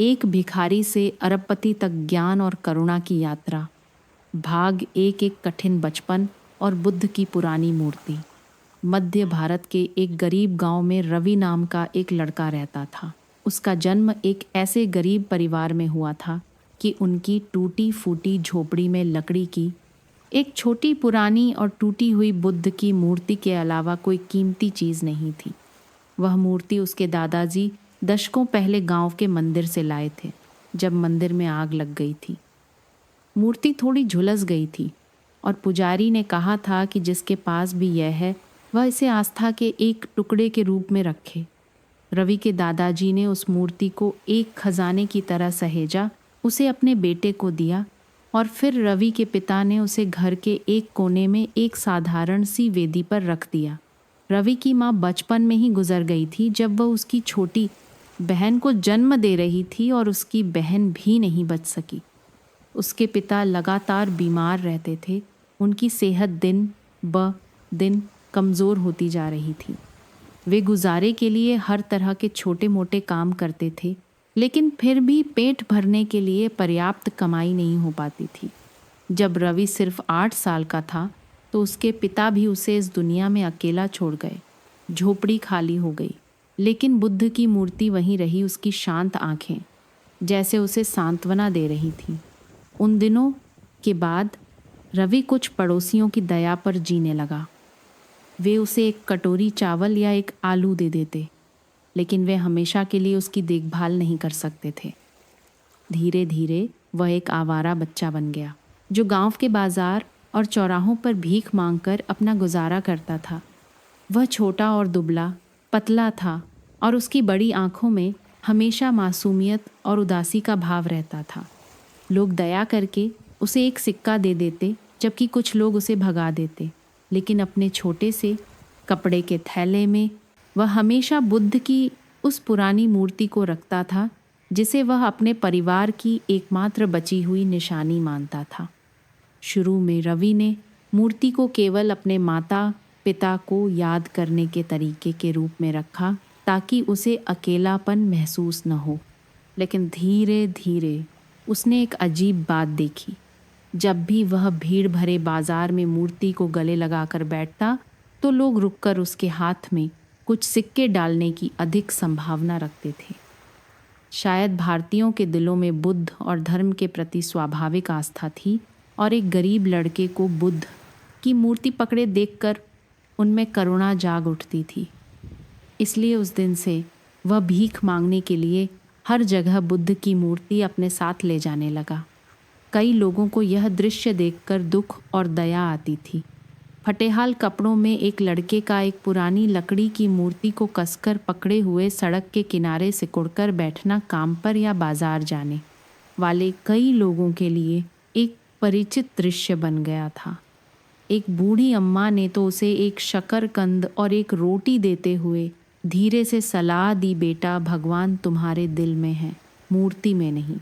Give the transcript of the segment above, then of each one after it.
एक भिखारी से अरबपति तक ज्ञान और करुणा की यात्रा। भाग एक एक कठिन बचपन और बुद्ध की पुरानी मूर्ति। मध्य भारत के एक गरीब गांव में रवि नाम का एक लड़का रहता था। उसका जन्म एक ऐसे गरीब परिवार में हुआ था कि उनकी टूटी फूटी झोपड़ी में लकड़ी की एक छोटी पुरानी और टूटी हुई बुद्ध की मूर्ति के अलावा कोई कीमती चीज़ नहीं थी। वह मूर्ति उसके दादाजी दशकों पहले गांव के मंदिर से लाए थे, जब मंदिर में आग लग गई थी। मूर्ति थोड़ी झुलस गई थी और पुजारी ने कहा था कि जिसके पास भी यह है वह इसे आस्था के एक टुकड़े के रूप में रखे। रवि के दादाजी ने उस मूर्ति को एक खजाने की तरह सहेजा, उसे अपने बेटे को दिया और फिर रवि के पिता ने उसे घर के एक कोने में एक साधारण सी वेदी पर रख दिया। रवि की माँ बचपन में ही गुजर गई थी जब वह उसकी छोटी बहन को जन्म दे रही थी और उसकी बहन भी नहीं बच सकी। उसके पिता लगातार बीमार रहते थे। उनकी सेहत दिन ब दिन कमज़ोर होती जा रही थी। वे गुजारे के लिए हर तरह के छोटे मोटे काम करते थे, लेकिन फिर भी पेट भरने के लिए पर्याप्त कमाई नहीं हो पाती थी। जब रवि सिर्फ 8 साल का था तो उसके पिता भी उसे इस दुनिया में अकेला छोड़ गए। झोपड़ी खाली हो गई, लेकिन बुद्ध की मूर्ति वहीं रही, उसकी शांत आंखें जैसे उसे सांत्वना दे रही थीं। उन दिनों के बाद रवि कुछ पड़ोसियों की दया पर जीने लगा। वे उसे एक कटोरी चावल या एक आलू दे देते, लेकिन वे हमेशा के लिए उसकी देखभाल नहीं कर सकते थे। धीरे धीरे वह एक आवारा बच्चा बन गया, जो गांव के बाजार और चौराहों पर भीख मांगकर अपना गुजारा करता था। वह छोटा और दुबला पतला था और उसकी बड़ी आंखों में हमेशा मासूमियत और उदासी का भाव रहता था। लोग दया करके उसे एक सिक्का दे देते, जबकि कुछ लोग उसे भगा देते, लेकिन अपने छोटे से कपड़े के थैले में वह हमेशा बुद्ध की उस पुरानी मूर्ति को रखता था, जिसे वह अपने परिवार की एकमात्र बची हुई निशानी मानता था। शुरू में रवि ने मूर्ति को केवल अपने माता पिता को याद करने के तरीके के रूप में रखा, ताकि उसे अकेलापन महसूस न हो। लेकिन धीरे धीरे उसने एक अजीब बात देखी। जब भी वह भीड़ भरे बाजार में मूर्ति को गले लगाकर बैठता, तो लोग रुककर उसके हाथ में कुछ सिक्के डालने की अधिक संभावना रखते थे। शायद भारतीयों के दिलों में बुद्ध और धर्म के प्रति स्वाभाविक आस्था थी, और एक गरीब लड़के को बुद्ध की मूर्ति पकड़े देखकर उनमें करुणा जाग उठती थी। इसलिए उस दिन से वह भीख मांगने के लिए हर जगह बुद्ध की मूर्ति अपने साथ ले जाने लगा। कई लोगों को यह दृश्य देखकर दुख और दया आती थी। फटेहाल कपड़ों में एक लड़के का एक पुरानी लकड़ी की मूर्ति को कसकर पकड़े हुए सड़क के किनारे सिकुड़कर बैठना काम पर या बाजार जाने वाले कई लोगों के लिए एक परिचित दृश्य बन गया था। एक बूढ़ी अम्मा ने तो उसे एक शकरकंद और एक रोटी देते हुए धीरे से सलाह दी, बेटा, भगवान तुम्हारे दिल में है, मूर्ति में नहीं।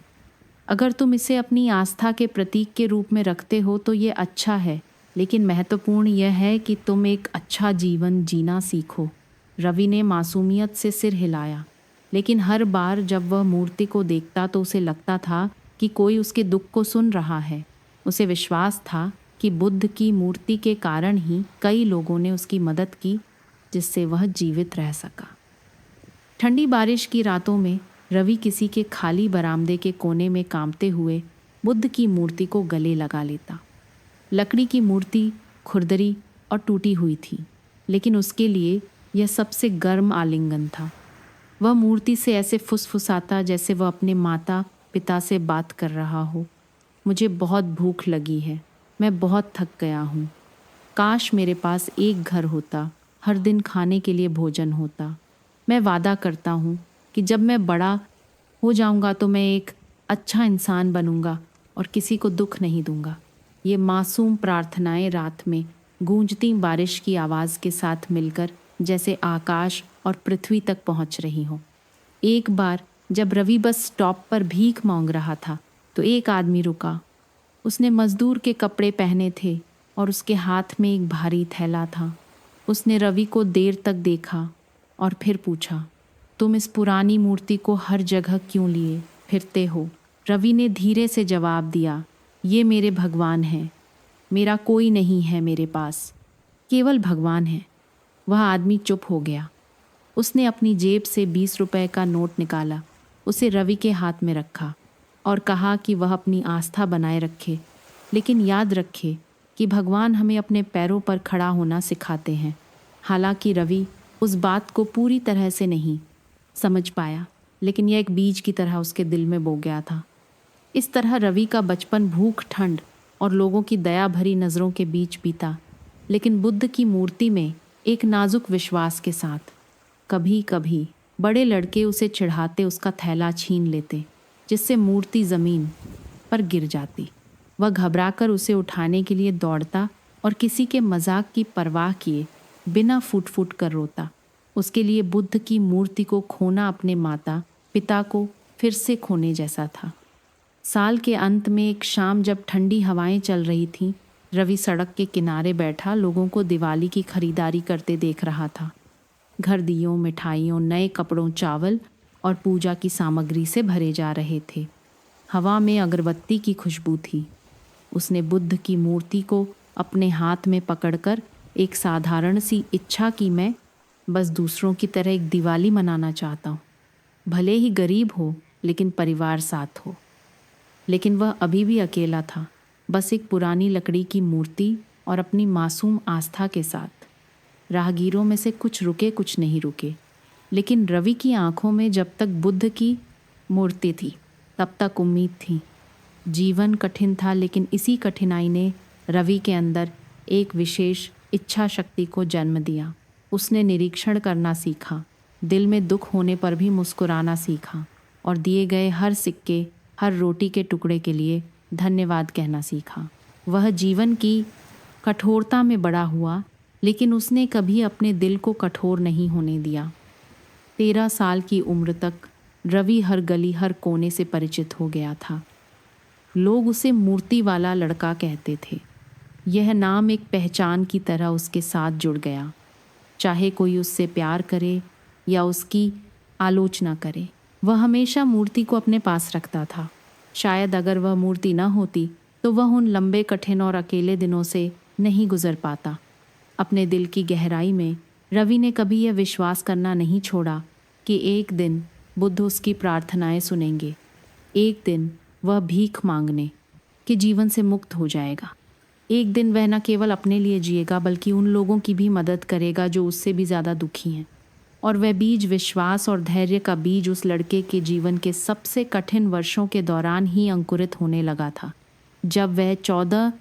अगर तुम इसे अपनी आस्था के प्रतीक के रूप में रखते हो तो ये अच्छा है, लेकिन महत्वपूर्ण यह है कि तुम एक अच्छा जीवन जीना सीखो। रवि ने मासूमियत से सिर हिलाया, लेकिन हर बार जब वह मूर्ति को देखता तो उसे लगता था कि कोई उसके दुख को सुन रहा है। उसे विश्वास था कि बुद्ध की मूर्ति के कारण ही कई लोगों ने उसकी मदद की, जिससे वह जीवित रह सका। ठंडी बारिश की रातों में रवि किसी के खाली बरामदे के कोने में कांपते हुए बुद्ध की मूर्ति को गले लगा लेता। लकड़ी की मूर्ति खुरदरी और टूटी हुई थी, लेकिन उसके लिए यह सबसे गर्म आलिंगन था। वह मूर्ति से ऐसे फुसफुसाता जैसे वह अपने माता पिता से बात कर रहा हो। मुझे बहुत भूख लगी है, मैं बहुत थक गया हूँ। काश मेरे पास एक घर होता, हर दिन खाने के लिए भोजन होता। मैं वादा करता हूँ कि जब मैं बड़ा हो जाऊँगा तो मैं एक अच्छा इंसान बनूँगा और किसी को दुख नहीं दूँगा। ये मासूम प्रार्थनाएं रात में गूंजती बारिश की आवाज़ के साथ मिलकर जैसे आकाश और पृथ्वी तक पहुँच रही हों। एक बार जब रवि बस स्टॉप पर भीख मांग रहा था तो एक आदमी रुका। उसने मजदूर के कपड़े पहने थे और उसके हाथ में एक भारी थैला था। उसने रवि को देर तक देखा और फिर पूछा, तुम इस पुरानी मूर्ति को हर जगह क्यों लिए? फिरते हो? रवि ने धीरे से जवाब दिया, ये मेरे भगवान हैं। मेरा कोई नहीं है मेरे पास, केवल भगवान है। वह आदमी चुप हो गया। उसने अपनी जेब से 20 रुपए का नोट निकाला, उसे रवि के हाथ में रखा और कहा कि वह अपनी आस्था बनाए रखे, लेकिन याद रखे कि भगवान हमें अपने पैरों पर खड़ा होना सिखाते हैं। हालांकि रवि उस बात को पूरी तरह से नहीं समझ पाया, लेकिन यह एक बीज की तरह उसके दिल में बो गया था। इस तरह रवि का बचपन भूख, ठंड और लोगों की दया भरी नज़रों के बीच बीता, लेकिन बुद्ध की मूर्ति में एक नाजुक विश्वास के साथ। कभी कभी बड़े लड़के उसे चिढ़ाते, उसका थैला छीन लेते, जिससे मूर्ति ज़मीन पर गिर जाती। वह घबराकर उसे उठाने के लिए दौड़ता और किसी के मजाक की परवाह किए बिना फूट फूट कर रोता। उसके लिए बुद्ध की मूर्ति को खोना अपने माता पिता को फिर से खोने जैसा था। साल के अंत में एक शाम जब ठंडी हवाएं चल रही थीं, रवि सड़क के किनारे बैठा लोगों को दिवाली की खरीदारी करते देख रहा था। घर दियों, मिठाइयों, नए कपड़ों, चावल और पूजा की सामग्री से भरे जा रहे थे। हवा में अगरबत्ती की खुशबू थी। उसने बुद्ध की मूर्ति को अपने हाथ में पकड़कर एक साधारण सी इच्छा की, मैं बस दूसरों की तरह एक दिवाली मनाना चाहता हूँ। भले ही गरीब हो, लेकिन परिवार साथ हो। लेकिन वह अभी भी अकेला था, बस एक पुरानी लकड़ी की मूर्ति और अपनी मासूम आस्था के साथ। राहगीरों में से कुछ रुके, कुछ नहीं रुके, लेकिन रवि की आंखों में जब तक बुद्ध की मूर्ति थी तब तक उम्मीद थी। जीवन कठिन था, लेकिन इसी कठिनाई ने रवि के अंदर एक विशेष इच्छा शक्ति को जन्म दिया। उसने निरीक्षण करना सीखा, दिल में दुख होने पर भी मुस्कुराना सीखा और दिए गए हर सिक्के, हर रोटी के टुकड़े के लिए धन्यवाद कहना सीखा। वह जीवन की कठोरता में बड़ा हुआ, लेकिन उसने कभी अपने दिल को कठोर नहीं होने दिया। 13 साल की उम्र तक रवि हर गली, हर कोने से परिचित हो गया था। लोग उसे मूर्ति वाला लड़का कहते थे। यह नाम एक पहचान की तरह उसके साथ जुड़ गया, चाहे कोई उससे प्यार करे या उसकी आलोचना करे। वह हमेशा मूर्ति को अपने पास रखता था। शायद अगर वह मूर्ति न होती तो वह उन लंबे, कठिन और अकेले दिनों से नहीं गुजर पाता। अपने दिल की गहराई में रवि ने कभी यह विश्वास करना नहीं छोड़ा कि एक दिन बुद्ध उसकी प्रार्थनाएं सुनेंगे। एक दिन वह भीख मांगने के जीवन से मुक्त हो जाएगा। एक दिन वह न केवल अपने लिए जिएगा, बल्कि उन लोगों की भी मदद करेगा जो उससे भी ज़्यादा दुखी हैं। और वह बीज, विश्वास और धैर्य का बीज, उस लड़के के जीवन के सबसे कठिन वर्षों के दौरान ही अंकुरित होने लगा था। जब वह 14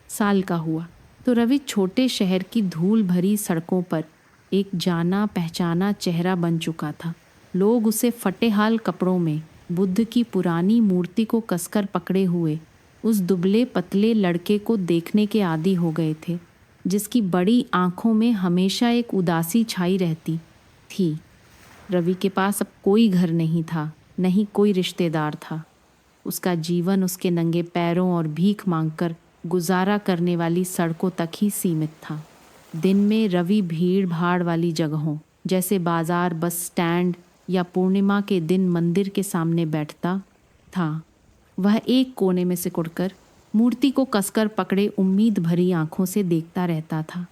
साल का हुआ तो रवि छोटे शहर की धूल भरी सड़कों पर एक जाना पहचाना चेहरा बन चुका था। लोग उसे फटेहाल कपड़ों में बुद्ध की पुरानी मूर्ति को कसकर पकड़े हुए उस दुबले पतले लड़के को देखने के आदी हो गए थे, जिसकी बड़ी आंखों में हमेशा एक उदासी छाई रहती थी। रवि के पास अब कोई घर नहीं था, नहीं कोई रिश्तेदार था। उसका जीवन उसके नंगे पैरों और भीख मांगकर गुजारा करने वाली सड़कों तक ही सीमित था। दिन में रवि भीड़ भाड़ वाली जगहों जैसे बाजार, बस स्टैंड या पूर्णिमा के दिन मंदिर के सामने बैठता था। वह एक कोने में सिकुड़कर मूर्ति को कसकर पकड़े उम्मीद भरी आंखों से देखता रहता था।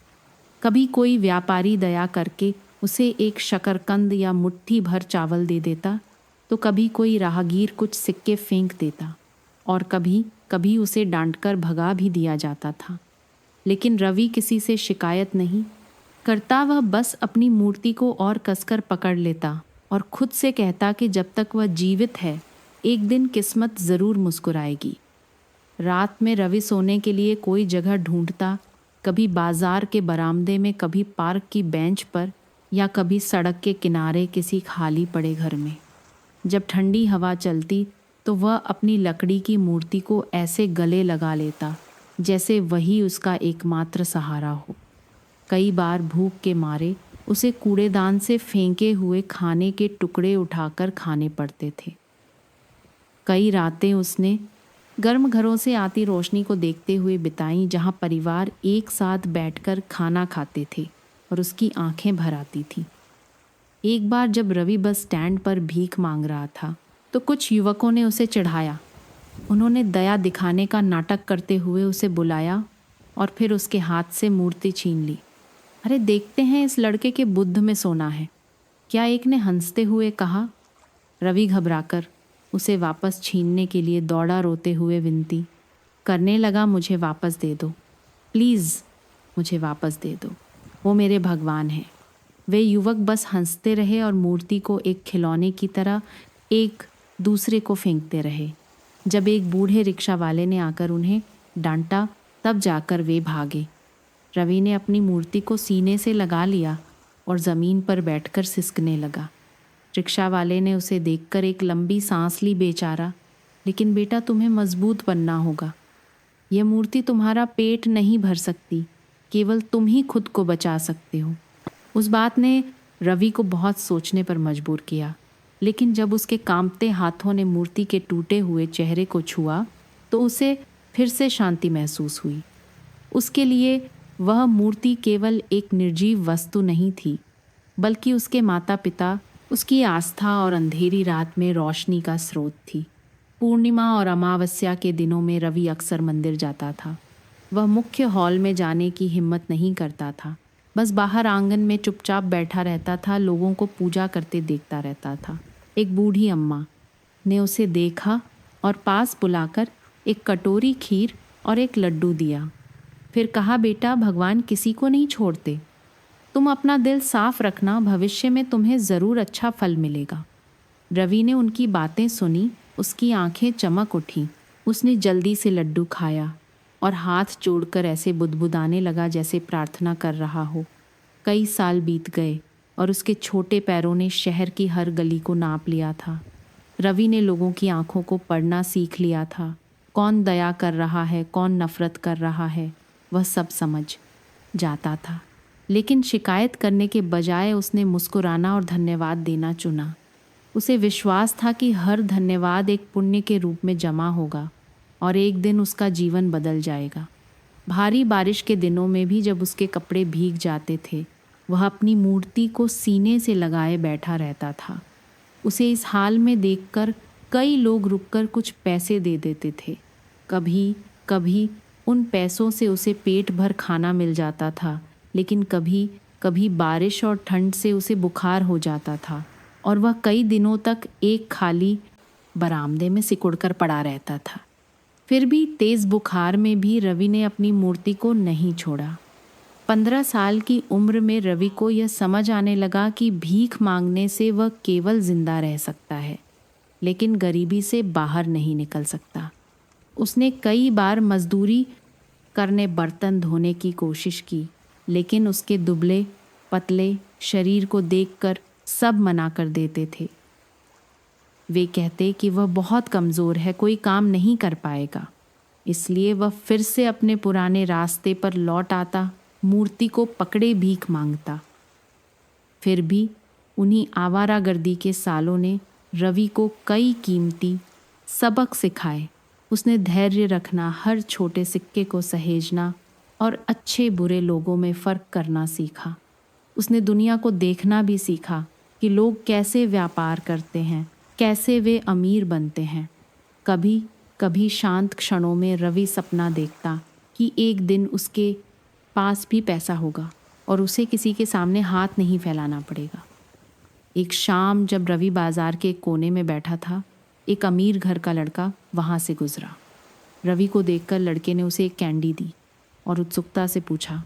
कभी कोई व्यापारी दया करके उसे एक शकरकंद या मुट्ठी भर चावल दे देता, तो कभी कोई राहगीर कुछ सिक्के फेंक देता और कभी कभी उसे डांटकर भगा भी दिया जाता था। लेकिन रवि किसी से शिकायत नहीं करता। वह बस अपनी मूर्ति को और कसकर पकड़ लेता और खुद से कहता कि जब तक वह जीवित है एक दिन किस्मत ज़रूर मुस्कुराएगी। रात में रवि सोने के लिए कोई जगह ढूंढता, कभी बाजार के बरामदे में, कभी पार्क की बेंच पर या कभी सड़क के किनारे किसी खाली पड़े घर में। जब ठंडी हवा चलती तो वह अपनी लकड़ी की मूर्ति को ऐसे गले लगा लेता जैसे वही उसका एकमात्र सहारा हो। कई बार भूख के मारे उसे कूड़ेदान से फेंके हुए खाने के टुकड़े उठाकर खाने पड़ते थे। कई रातें उसने गर्म घरों से आती रोशनी को देखते हुए बिताई, जहां परिवार एक साथ बैठकर खाना खाते थे और उसकी आंखें भर आती थी। एक बार जब रवि बस स्टैंड पर भीख मांग रहा था तो कुछ युवकों ने उसे चिढ़ाया। उन्होंने दया दिखाने का नाटक करते हुए उसे बुलाया और फिर उसके हाथ से मूर्ति छीन ली। अरे देखते हैं इस लड़के के बुद्ध में सोना है, क्या एक ने हंसते हुए कहा। रवि घबराकर उसे वापस छीनने के लिए दौड़ा, रोते हुए विनती करने लगा, मुझे वापस दे दो, प्लीज़ मुझे वापस दे दो, वो मेरे भगवान हैं। वे युवक बस हंसते रहे और मूर्ति को एक खिलौने की तरह एक दूसरे को फेंकते रहे। जब एक बूढ़े रिक्शा वाले ने आकर उन्हें डांटा तब जाकर वे भागे। रवि ने अपनी मूर्ति को सीने से लगा लिया और ज़मीन पर बैठकर सिसकने लगा। रिक्शा वाले ने उसे देखकर एक लंबी सांस ली। बेचारा, लेकिन बेटा तुम्हें मजबूत बनना होगा, यह मूर्ति तुम्हारा पेट नहीं भर सकती, केवल तुम ही खुद को बचा सकते हो। उस बात ने रवि को बहुत सोचने पर मजबूर किया, लेकिन जब उसके कांपते हाथों ने मूर्ति के टूटे हुए चेहरे को छुआ तो उसे फिर से शांति महसूस हुई। उसके लिए वह मूर्ति केवल एक निर्जीव वस्तु नहीं थी, बल्कि उसके माता पिता, उसकी आस्था और अंधेरी रात में रोशनी का स्रोत थी। पूर्णिमा और अमावस्या के दिनों में रवि अक्सर मंदिर जाता था। वह मुख्य हॉल में जाने की हिम्मत नहीं करता था, बस बाहर आंगन में चुपचाप बैठा रहता था, लोगों को पूजा करते देखता रहता था। एक बूढ़ी अम्मा ने उसे देखा और पास बुलाकर एक कटोरी खीर और एक लड्डू दिया। फिर कहा, बेटा भगवान किसी को नहीं छोड़ते, तुम अपना दिल साफ रखना, भविष्य में तुम्हें ज़रूर अच्छा फल मिलेगा। रवि ने उनकी बातें सुनी, उसकी आंखें चमक उठीं। उसने जल्दी से लड्डू खाया और हाथ जोड़कर ऐसे बुदबुदाने लगा जैसे प्रार्थना कर रहा हो। कई साल बीत गए और उसके छोटे पैरों ने शहर की हर गली को नाप लिया था। रवि ने लोगों की आंखों को पढ़ना सीख लिया था। कौन दया कर रहा है, कौन नफरत कर रहा है, वह सब समझ जाता था। लेकिन शिकायत करने के बजाय उसने मुस्कुराना और धन्यवाद देना चुना। उसे विश्वास था कि हर धन्यवाद एक पुण्य के रूप में जमा होगा और एक दिन उसका जीवन बदल जाएगा। भारी बारिश के दिनों में भी जब उसके कपड़े भीग जाते थे, वह अपनी मूर्ति को सीने से लगाए बैठा रहता था। उसे इस हाल में देखकर कई लोग रुककर कुछ पैसे दे देते थे। कभी कभी उन पैसों से उसे पेट भर खाना मिल जाता था, लेकिन कभी कभी बारिश और ठंड से उसे बुखार हो जाता था और वह कई दिनों तक एक खाली बरामदे में सिकुड़कर पड़ा रहता था। फिर भी तेज़ बुखार में भी रवि ने अपनी मूर्ति को नहीं छोड़ा। 15 साल की उम्र में रवि को यह समझ आने लगा कि भीख मांगने से वह केवल जिंदा रह सकता है, लेकिन गरीबी से बाहर नहीं निकल सकता। उसने कई बार मजदूरी करने, बर्तन धोने की कोशिश की, लेकिन उसके दुबले पतले शरीर को देखकर सब मना कर देते थे। वे कहते कि वह बहुत कमज़ोर है, कोई काम नहीं कर पाएगा। इसलिए वह फिर से अपने पुराने रास्ते पर लौट आता, मूर्ति को पकड़े भीख मांगता। फिर भी उन्हीं आवारागर्दी के सालों ने रवि को कई कीमती सबक सिखाए। उसने धैर्य रखना, हर छोटे सिक्के को सहेजना और अच्छे बुरे लोगों में फ़र्क करना सीखा। उसने दुनिया को देखना भी सीखा कि लोग कैसे व्यापार करते हैं, कैसे वे अमीर बनते हैं। कभी कभी शांत क्षणों में रवि सपना देखता कि एक दिन उसके पास भी पैसा होगा और उसे किसी के सामने हाथ नहीं फैलाना पड़ेगा। एक शाम जब रवि बाजार के कोने में बैठा था, एक अमीर घर का लड़का वहाँ से गुजरा। रवि को देखकर लड़के ने उसे एक कैंडी दी और उत्सुकता से पूछा,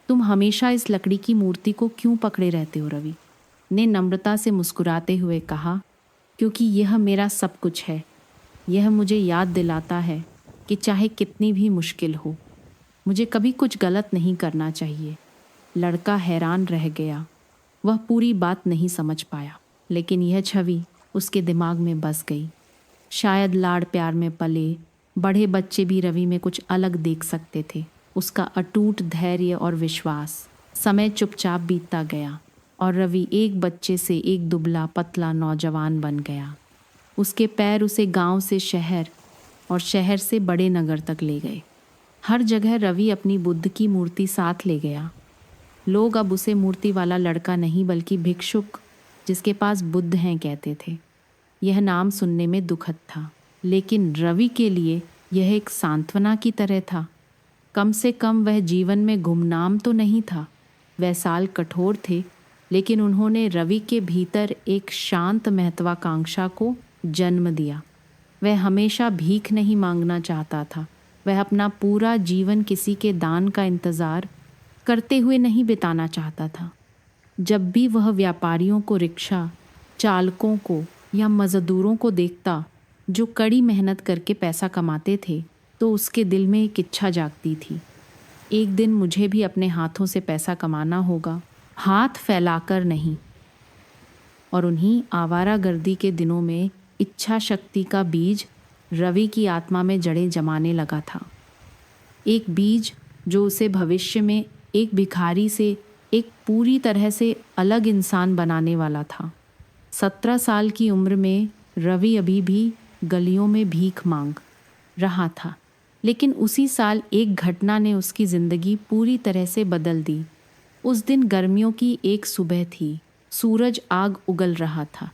तुम हमेशा इस लकड़ी की मूर्ति को क्यों पकड़े रहते हो? रवि ने नम्रता से मुस्कुराते हुए कहा, क्योंकि यह मेरा सब कुछ है। यह मुझे याद दिलाता है कि चाहे कितनी भी मुश्किल हो, मुझे कभी कुछ गलत नहीं करना चाहिए। लड़का हैरान रह गया। वह पूरी बात नहीं समझ पाया, लेकिन यह छवि उसके दिमाग में बस गई। शायद लाड़ प्यार में पले बड़े बच्चे भी रवि में कुछ अलग देख सकते थे। उसका अटूट धैर्य और विश्वास। समय चुपचाप बीतता गया और रवि एक बच्चे से एक दुबला पतला नौजवान बन गया। उसके पैर उसे गांव से शहर और शहर से बड़े नगर तक ले गए। हर जगह रवि अपनी बुद्ध की मूर्ति साथ ले गया। लोग अब उसे मूर्ति वाला लड़का नहीं बल्कि भिक्षुक जिसके पास बुद्ध हैं कहते थे। यह नाम सुनने में दुखद था, लेकिन रवि के लिए यह एक सांत्वना की तरह था। कम से कम वह जीवन में गुमनाम तो नहीं था। वह साल कठोर थे, लेकिन उन्होंने रवि के भीतर एक शांत महत्वाकांक्षा को जन्म दिया। वह हमेशा भीख नहीं मांगना चाहता था। वह अपना पूरा जीवन किसी के दान का इंतज़ार करते हुए नहीं बिताना चाहता था। जब भी वह व्यापारियों को, रिक्शा चालकों को या मज़दूरों को देखता जो कड़ी मेहनत करके पैसा कमाते थे, तो उसके दिल में एक इच्छा जागती थी, एक दिन मुझे भी अपने हाथों से पैसा कमाना होगा, हाथ फैलाकर नहीं। और उन्हीं आवारागर्दी के दिनों में इच्छा शक्ति का बीज रवि की आत्मा में जड़ें जमाने लगा था। एक बीज जो उसे भविष्य में एक भिखारी से एक पूरी तरह से अलग इंसान बनाने वाला था। 17 साल की उम्र में रवि अभी भी गलियों में भीख मांग रहा था, लेकिन उसी साल एक घटना ने उसकी ज़िंदगी पूरी तरह से बदल दी। उस दिन गर्मियों की एक सुबह थी। सूरज आग उगल रहा था।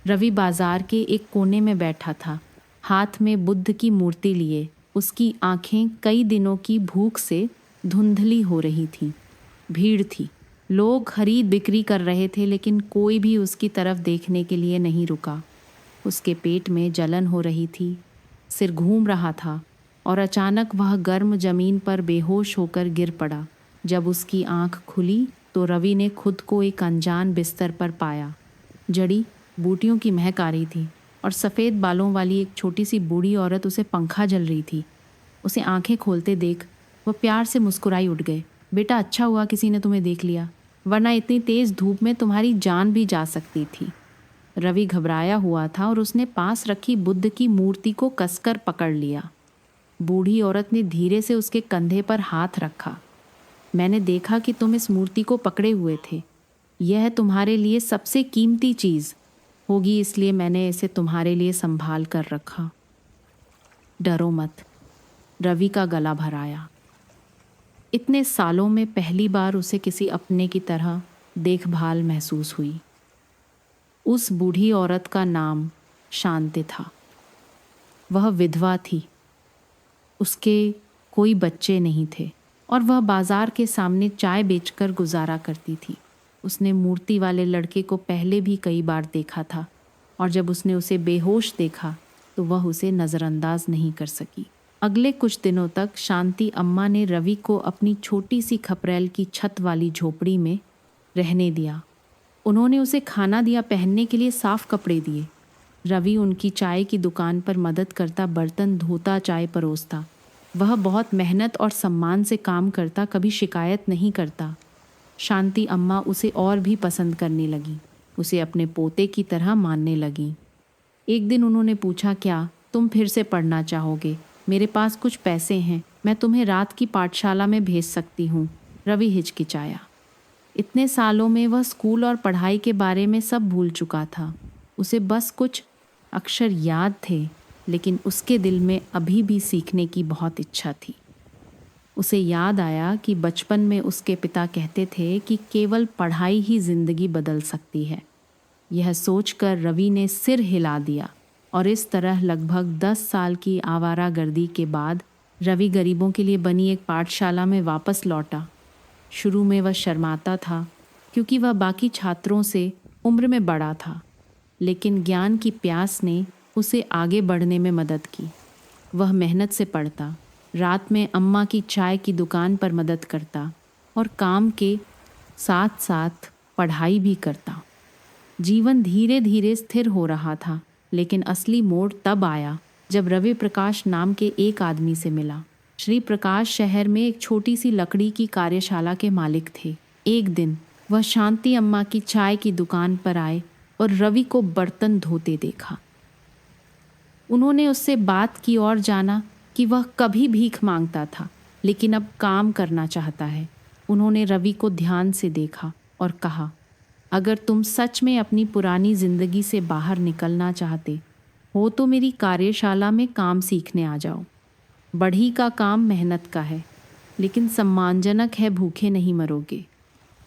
रवि बाजार के एक कोने में बैठा था, हाथ में बुद्ध की मूर्ति लिए। उसकी आंखें कई दिनों की भूख से धुंधली हो रही थीं। भीड़ थी, लोग खरीद बिक्री कर रहे थे, लेकिन कोई भी उसकी तरफ देखने के लिए नहीं रुका। उसके पेट में जलन हो रही थी, सिर घूम रहा था और अचानक वह गर्म जमीन पर बेहोश होकर गिर पड़ा। जब उसकी आंख खुली तो रवि ने खुद को एक अनजान बिस्तर पर पाया। जड़ी बूटियों की महक आ रही थी और सफ़ेद बालों वाली एक छोटी सी बूढ़ी औरत उसे पंखा जल रही थी। उसे आंखें खोलते देख वह प्यार से मुस्कुराई उठ गए। बेटा, अच्छा हुआ किसी ने तुम्हें देख लिया, वरना इतनी तेज़ धूप में तुम्हारी जान भी जा सकती थी। रवि घबराया हुआ था और उसने पास रखी बुद्ध की मूर्ति को कसकर पकड़ लिया। बूढ़ी औरत ने धीरे से उसके कंधे पर हाथ रखा। मैंने देखा कि तुम इस मूर्ति को पकड़े हुए थे। यह तुम्हारे लिए सबसे कीमती चीज़ होगी, इसलिए मैंने इसे तुम्हारे लिए संभाल कर रखा। डरो मत। रवि का गला भर आया। इतने सालों में पहली बार उसे किसी अपने की तरह देखभाल महसूस हुई। उस बूढ़ी औरत का नाम शांति था। वह विधवा थी। उसके कोई बच्चे नहीं थे और वह बाजार के सामने चाय बेचकर गुजारा करती थी। उसने मूर्ति वाले लड़के को पहले भी कई बार देखा था और जब उसने उसे बेहोश देखा तो वह उसे नज़रअंदाज नहीं कर सकी। अगले कुछ दिनों तक शांति अम्मा ने रवि को अपनी छोटी सी खपरेल की छत वाली झोपड़ी में रहने दिया। उन्होंने उसे खाना दिया, पहनने के लिए साफ कपड़े दिए। रवि उनकी चाय की दुकान पर मदद करता, बर्तन धोता, चाय परोसता। वह बहुत मेहनत और सम्मान से काम करता, कभी शिकायत नहीं करता। शांति अम्मा उसे और भी पसंद करने लगी, उसे अपने पोते की तरह मानने लगी। एक दिन उन्होंने पूछा, क्या तुम फिर से पढ़ना चाहोगे? मेरे पास कुछ पैसे हैं, मैं तुम्हें रात की पाठशाला में भेज सकती हूँ। रवि हिचकिचाया। इतने सालों में वह स्कूल और पढ़ाई के बारे में सब भूल चुका था। उसे बस कुछ अक्षर याद थे, लेकिन उसके दिल में अभी भी सीखने की बहुत इच्छा थी। उसे याद आया कि बचपन में उसके पिता कहते थे कि केवल पढ़ाई ही जिंदगी बदल सकती है। यह सोचकर रवि ने सिर हिला दिया और इस तरह लगभग 10 साल की आवारागर्दी के बाद रवि गरीबों के लिए बनी एक पाठशाला में वापस लौटा। शुरू में वह शर्माता था क्योंकि वह बाकी छात्रों से उम्र में बड़ा था, लेकिन ज्ञान की प्यास ने उसे आगे बढ़ने में मदद की। वह मेहनत से पढ़ता, रात में अम्मा की चाय की दुकान पर मदद करता और काम के साथ साथ पढ़ाई भी करता। जीवन धीरे धीरे स्थिर हो रहा था, लेकिन असली मोड़ तब आया जब रवि प्रकाश नाम के एक आदमी से मिला। श्री प्रकाश शहर में एक छोटी सी लकड़ी की कार्यशाला के मालिक थे। एक दिन वह शांति अम्मा की चाय की दुकान पर आए और रवि को बर्तन धोते देखा। उन्होंने उससे बात की और जाना कि वह कभी भीख मांगता था, लेकिन अब काम करना चाहता है। उन्होंने रवि को ध्यान से देखा और कहा, अगर तुम सच में अपनी पुरानी जिंदगी से बाहर निकलना चाहते हो तो मेरी कार्यशाला में काम सीखने आ जाओ। बढ़ी का काम मेहनत का है, लेकिन सम्मानजनक है, भूखे नहीं मरोगे।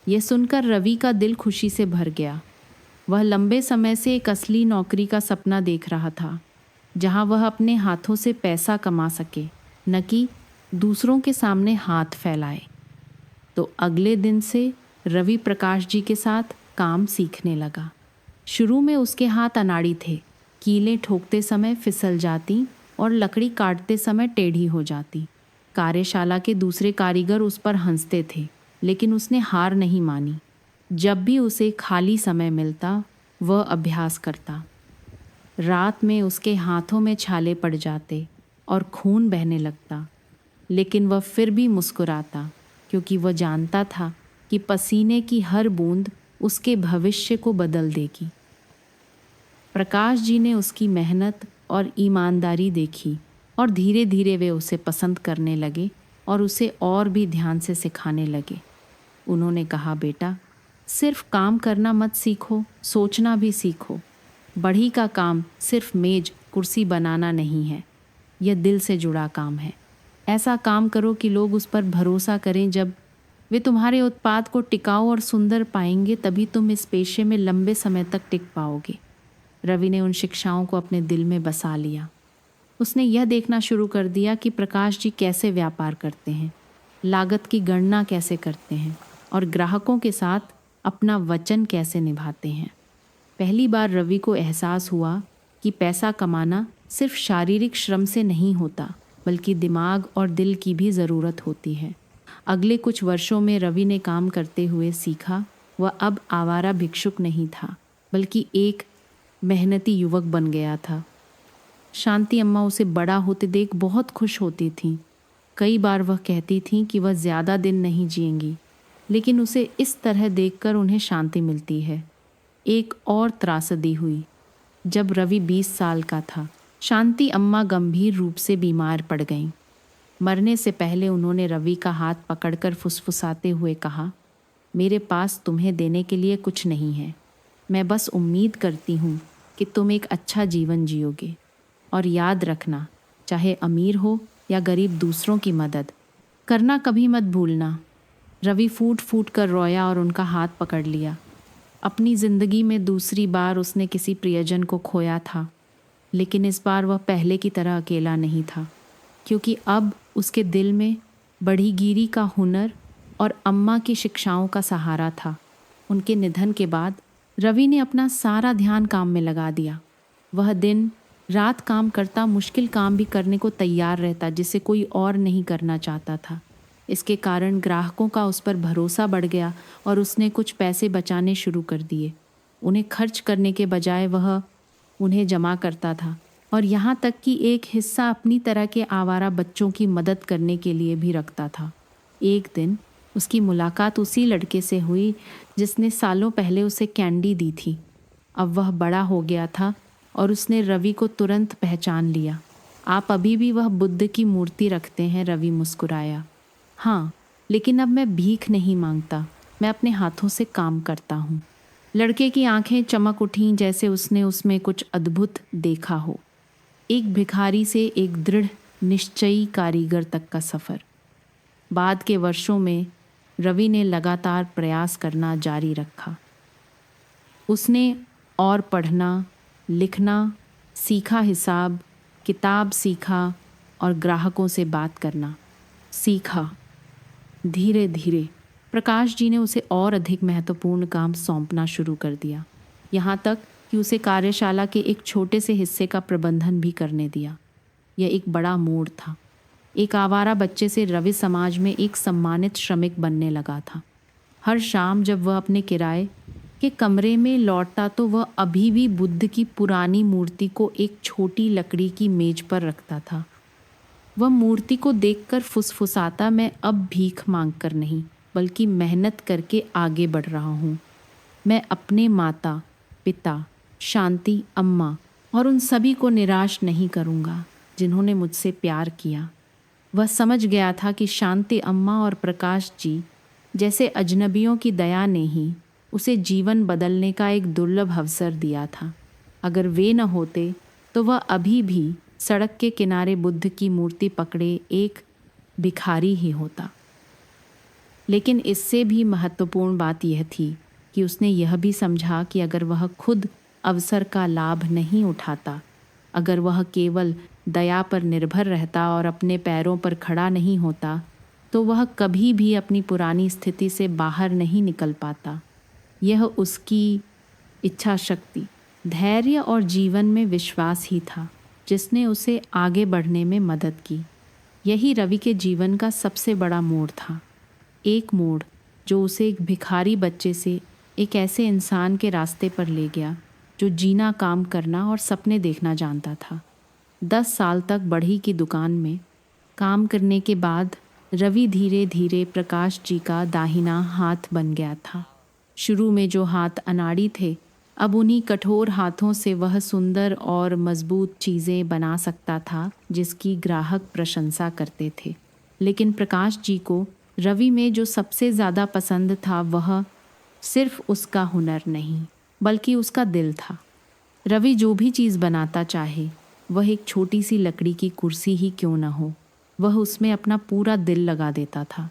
यह सुनकर रवि का दिल खुशी से भर गया। वह लंबे समय से एक असली नौकरी का सपना देख रहा था, जहां वह अपने हाथों से पैसा कमा सके, न कि दूसरों के सामने हाथ फैलाए। तो अगले दिन से रवि प्रकाश जी के साथ काम सीखने लगा। शुरू में उसके हाथ अनाड़ी थे, कीलें ठोकते समय फिसल जाती और लकड़ी काटते समय टेढ़ी हो जाती। कार्यशाला के दूसरे कारीगर उस पर हंसते थे, लेकिन उसने हार नहीं मानी। जब भी उसे खाली समय मिलता, वह अभ्यास करता। रात में उसके हाथों में छाले पड़ जाते और खून बहने लगता, लेकिन वह फिर भी मुस्कुराता, क्योंकि वह जानता था कि पसीने की हर बूंद उसके भविष्य को बदल देगी। प्रकाश जी ने उसकी मेहनत और ईमानदारी देखी और धीरे धीरे वे उसे पसंद करने लगे और उसे और भी ध्यान से सिखाने लगे। उन्होंने कहा, बेटा, सिर्फ काम करना मत सीखो, सोचना भी सीखो। बढ़ई का काम सिर्फ मेज कुर्सी बनाना नहीं है, यह दिल से जुड़ा काम है। ऐसा काम करो कि लोग उस पर भरोसा करें। जब वे तुम्हारे उत्पाद को टिकाऊ और सुंदर पाएंगे, तभी तुम इस पेशे में लंबे समय तक टिक पाओगे। रवि ने उन शिक्षाओं को अपने दिल में बसा लिया। उसने यह देखना शुरू कर दिया कि प्रकाश जी कैसे व्यापार करते हैं, लागत की गणना कैसे करते हैं और ग्राहकों के साथ अपना वचन कैसे निभाते हैं। पहली बार रवि को एहसास हुआ कि पैसा कमाना सिर्फ शारीरिक श्रम से नहीं होता, बल्कि दिमाग और दिल की भी ज़रूरत होती है। अगले कुछ वर्षों में रवि ने काम करते हुए सीखा। वह अब आवारा भिक्षुक नहीं था, बल्कि एक मेहनती युवक बन गया था। शांति अम्मा उसे बड़ा होते देख बहुत खुश होती थीं। कई बार वह कहती थीं कि वह ज़्यादा दिन नहीं जिएंगी, लेकिन उसे इस तरह देखकर उन्हें शांति मिलती है। एक और त्रासदी हुई जब रवि 20 साल का था। शांति अम्मा गंभीर रूप से बीमार पड़ गईं। मरने से पहले उन्होंने रवि का हाथ पकड़कर फुसफुसाते हुए कहा, मेरे पास तुम्हें देने के लिए कुछ नहीं है। मैं बस उम्मीद करती हूँ कि तुम एक अच्छा जीवन जियोगे। और याद रखना, चाहे अमीर हो या गरीब, दूसरों की मदद करना कभी मत भूलना। रवि फूट फूट कर रोया और उनका हाथ पकड़ लिया। अपनी ज़िंदगी में दूसरी बार उसने किसी प्रियजन को खोया था, लेकिन इस बार वह पहले की तरह अकेला नहीं था, क्योंकि अब उसके दिल में बढ़ईगीरी का हुनर और अम्मा की शिक्षाओं का सहारा था। उनके निधन के बाद रवि ने अपना सारा ध्यान काम में लगा दिया। वह दिन रात काम करता, मुश्किल काम भी करने को तैयार रहता, जिसे कोई और नहीं करना चाहता था। इसके कारण ग्राहकों का उस पर भरोसा बढ़ गया और उसने कुछ पैसे बचाने शुरू कर दिए। उन्हें खर्च करने के बजाय वह उन्हें जमा करता था, और यहाँ तक कि एक हिस्सा अपनी तरह के आवारा बच्चों की मदद करने के लिए भी रखता था। एक दिन उसकी मुलाकात उसी लड़के से हुई जिसने सालों पहले उसे कैंडी दी थी। अब वह बड़ा हो गया था और उसने रवि को तुरंत पहचान लिया। आप अभी भी वह बुद्ध की मूर्ति रखते हैं? रवि मुस्कुराया। हाँ, लेकिन अब मैं भीख नहीं मांगता, मैं अपने हाथों से काम करता हूँ। लड़के की आंखें चमक उठीं, जैसे उसने उसमें कुछ अद्भुत देखा हो। एक भिखारी से एक दृढ़ निश्चयी कारीगर तक का सफ़र। बाद के वर्षों में रवि ने लगातार प्रयास करना जारी रखा। उसने और पढ़ना, लिखना सीखा, हिसाब किताब सीखा और ग्राहकों से बात करना सीखा। धीरे धीरे प्रकाश जी ने उसे और अधिक महत्वपूर्ण काम सौंपना शुरू कर दिया, यहाँ तक कि उसे कार्यशाला के एक छोटे से हिस्से का प्रबंधन भी करने दिया। यह एक बड़ा मोड़ था। एक आवारा बच्चे से रवि समाज में एक सम्मानित श्रमिक बनने लगा था। हर शाम जब वह अपने किराए के कमरे में लौटता तो वह अभी भी बुद्ध की पुरानी मूर्ति को एक छोटी लकड़ी की मेज पर रखता था। वह मूर्ति को देखकर फुसफुसाता, मैं अब भीख मांगकर नहीं, बल्कि मेहनत करके आगे बढ़ रहा हूँ। मैं अपने माता पिता, शांति अम्मा और उन सभी को निराश नहीं करूँगा जिन्होंने मुझसे प्यार किया। वह समझ गया था कि शांति अम्मा और प्रकाश जी जैसे अजनबियों की दया ने ही उसे जीवन बदलने का एक दुर्लभ अवसर दिया था। अगर वे न होते तो वह अभी भी सड़क के किनारे बुद्ध की मूर्ति पकड़े एक भिखारी ही होता। लेकिन इससे भी महत्वपूर्ण बात यह थी कि उसने यह भी समझा कि अगर वह खुद अवसर का लाभ नहीं उठाता, अगर वह केवल दया पर निर्भर रहता और अपने पैरों पर खड़ा नहीं होता, तो वह कभी भी अपनी पुरानी स्थिति से बाहर नहीं निकल पाता। यह उसकी इच्छा शक्ति, धैर्य और जीवन में विश्वास ही था जिसने उसे आगे बढ़ने में मदद की। यही रवि के जीवन का सबसे बड़ा मोड़ था, एक मोड़ जो उसे एक भिखारी बच्चे से एक ऐसे इंसान के रास्ते पर ले गया जो जीना, काम करना और सपने देखना जानता था। 10 साल तक बढ़ई की दुकान में काम करने के बाद रवि धीरे धीरे प्रकाश जी का दाहिना हाथ बन गया था। शुरू में जो हाथ अनाड़ी थे, अब उन्हीं कठोर हाथों से वह सुंदर और मजबूत चीज़ें बना सकता था जिसकी ग्राहक प्रशंसा करते थे। लेकिन प्रकाश जी को रवि में जो सबसे ज़्यादा पसंद था वह सिर्फ उसका हुनर नहीं बल्कि उसका दिल था। रवि जो भी चीज़ बनाता चाहे, वह एक छोटी सी लकड़ी की कुर्सी ही क्यों न हो, वह उसमें अपना पूरा दिल लगा देता था।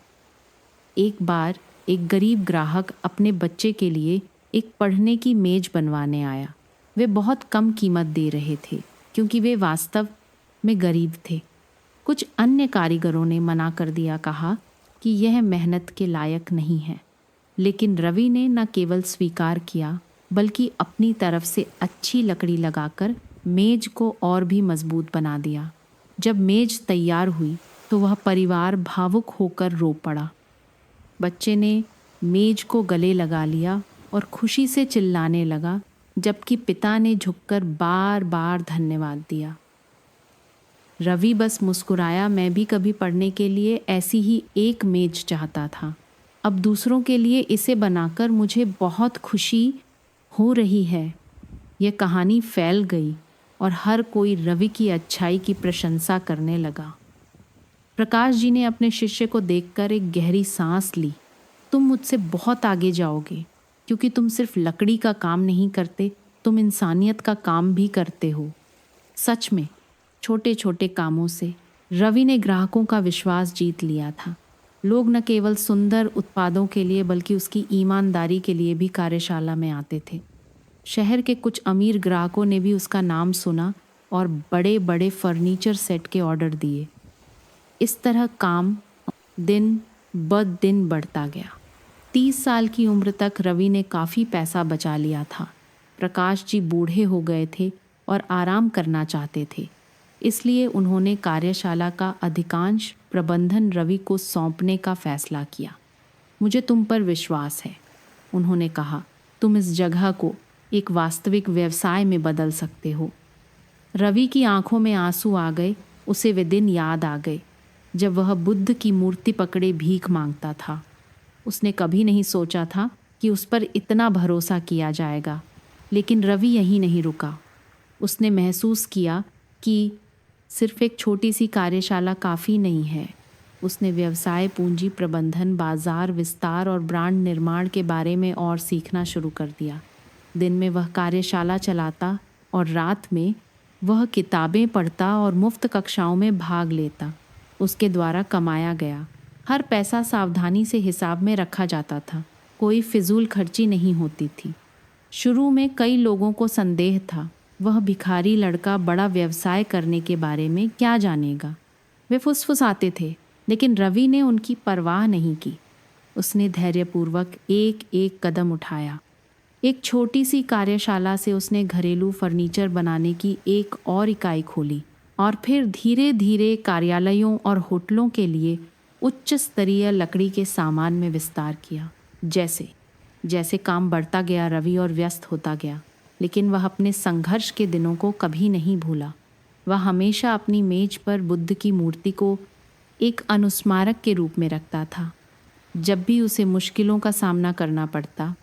एक बार एक गरीब ग्राहक अपने बच्चे के लिए एक पढ़ने की मेज बनवाने आया। वे बहुत कम कीमत दे रहे थे क्योंकि वे वास्तव में गरीब थे। कुछ अन्य कारीगरों ने मना कर दिया, कहा कि यह मेहनत के लायक नहीं है। लेकिन रवि ने न केवल स्वीकार किया बल्कि अपनी तरफ से अच्छी लकड़ी लगाकर मेज को और भी मजबूत बना दिया। जब मेज तैयार हुई तो वह परिवार भावुक होकर रो पड़ा। बच्चे ने मेज को गले लगा लिया और खुशी से चिल्लाने लगा, जबकि पिता ने झुककर बार बार धन्यवाद दिया। रवि बस मुस्कुराया। मैं भी कभी पढ़ने के लिए ऐसी ही एक मेज चाहता था। अब दूसरों के लिए इसे बनाकर मुझे बहुत खुशी हो रही है। यह कहानी फैल गई और हर कोई रवि की अच्छाई की प्रशंसा करने लगा। प्रकाश जी ने अपने शिष्य को देखकर एक गहरी सांस ली। तुम मुझसे बहुत आगे जाओगे क्योंकि तुम सिर्फ लकड़ी का काम नहीं करते, तुम इंसानियत का काम भी करते हो। सच में छोटे छोटे कामों से रवि ने ग्राहकों का विश्वास जीत लिया था। लोग न केवल सुंदर उत्पादों के लिए बल्कि उसकी ईमानदारी के लिए भी कार्यशाला में आते थे। शहर के कुछ अमीर ग्राहकों ने भी उसका नाम सुना और बड़े बड़े फर्नीचर सेट के ऑर्डर दिए। इस तरह काम दिन ब दिन बढ़ता गया। 30 साल की उम्र तक रवि ने काफ़ी पैसा बचा लिया था। प्रकाश जी बूढ़े हो गए थे और आराम करना चाहते थे, इसलिए उन्होंने कार्यशाला का अधिकांश प्रबंधन रवि को सौंपने का फैसला किया। मुझे तुम पर विश्वास है, उन्होंने कहा। तुम इस जगह को एक वास्तविक व्यवसाय में बदल सकते हो। रवि की आंखों में आंसू आ गए। उसे वे दिन याद आ गए जब वह बुद्ध की मूर्ति पकड़े भीख मांगता था। उसने कभी नहीं सोचा था कि उस पर इतना भरोसा किया जाएगा। लेकिन रवि यहीं नहीं रुका। उसने महसूस किया कि सिर्फ एक छोटी सी कार्यशाला काफ़ी नहीं है। उसने व्यवसाय, पूंजी प्रबंधन, बाजार विस्तार और ब्रांड निर्माण के बारे में और सीखना शुरू कर दिया। दिन में वह कार्यशाला चलाता और रात में वह किताबें पढ़ता और मुफ्त कक्षाओं में भाग लेता। उसके द्वारा कमाया गया हर पैसा सावधानी से हिसाब में रखा जाता था। कोई फिजूल खर्ची नहीं होती थी। शुरू में कई लोगों को संदेह था, वह भिखारी लड़का बड़ा व्यवसाय करने के बारे में क्या जानेगा। वे फुसफुसाते थे, लेकिन रवि ने उनकी परवाह नहीं की। उसने धैर्यपूर्वक एक एक कदम उठाया। एक छोटी सी कार्यशाला से उसने घरेलू फर्नीचर बनाने की एक और इकाई खोली और फिर धीरे धीरे कार्यालयों और होटलों के लिए उच्च स्तरीय लकड़ी के सामान में विस्तार किया। जैसे जैसे काम बढ़ता गया, रवि और व्यस्त होता गया, लेकिन वह अपने संघर्ष के दिनों को कभी नहीं भूला। वह हमेशा अपनी मेज पर बुद्ध की मूर्ति को एक अनुस्मारक के रूप में रखता था। जब भी उसे मुश्किलों का सामना करना पड़ता,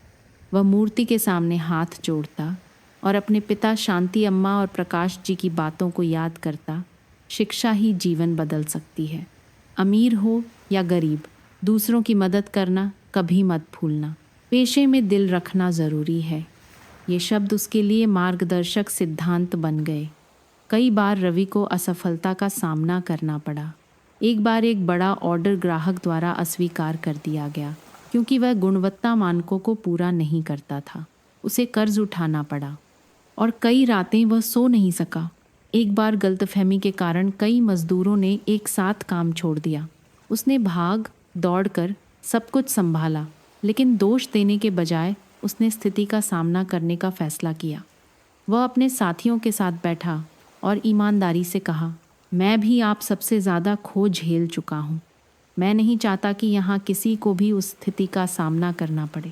वह मूर्ति के सामने हाथ जोड़ता और अपने पिता शांति अम्मा और प्रकाश जी की बातों को याद करता। शिक्षा ही जीवन बदल सकती है। अमीर हो या गरीब, दूसरों की मदद करना कभी मत भूलना। पेशे में दिल रखना ज़रूरी है। ये शब्द उसके लिए मार्गदर्शक सिद्धांत बन गए। कई बार रवि को असफलता का सामना करना पड़ा। एक बार एक बड़ा ऑर्डर ग्राहक द्वारा अस्वीकार कर दिया गया क्योंकि वह गुणवत्ता मानकों को पूरा नहीं करता था। उसे कर्ज उठाना पड़ा और कई रातें वह सो नहीं सका। एक बार गलतफहमी के कारण कई मजदूरों ने एक साथ काम छोड़ दिया। उसने भाग दौड़कर सब कुछ संभाला, लेकिन दोष देने के बजाय उसने स्थिति का सामना करने का फैसला किया। वह अपने साथियों के साथ बैठा और ईमानदारी से कहा, मैं भी आप सबसे ज़्यादा खो झेल चुका हूँ। मैं नहीं चाहता कि यहाँ किसी को भी उस स्थिति का सामना करना पड़े।